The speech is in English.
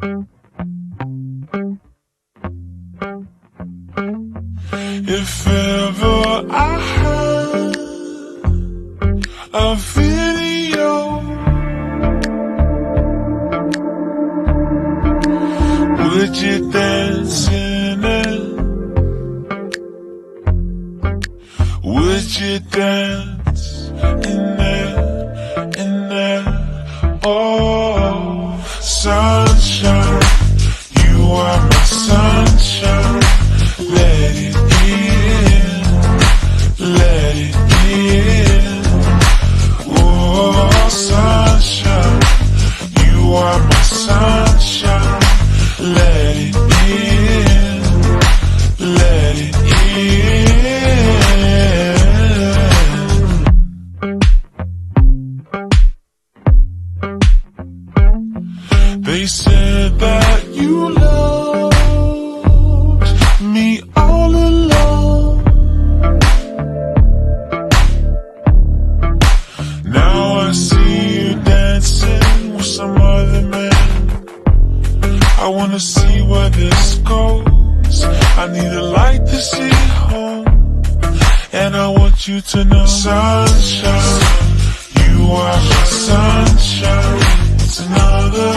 If ever I had a video, would you dance in it? Would you dance in there, in there? Oh, sunshine, you are my sunshine. Let it in, let it in. Oh, sunshine, you are my sunshine. Let it in, let it in. They said that you loved me all along. Now I see you dancing with some other man. I wanna see where this goes. I need a light to see home, and I want you to know, sunshine, you are my sunshine. It's another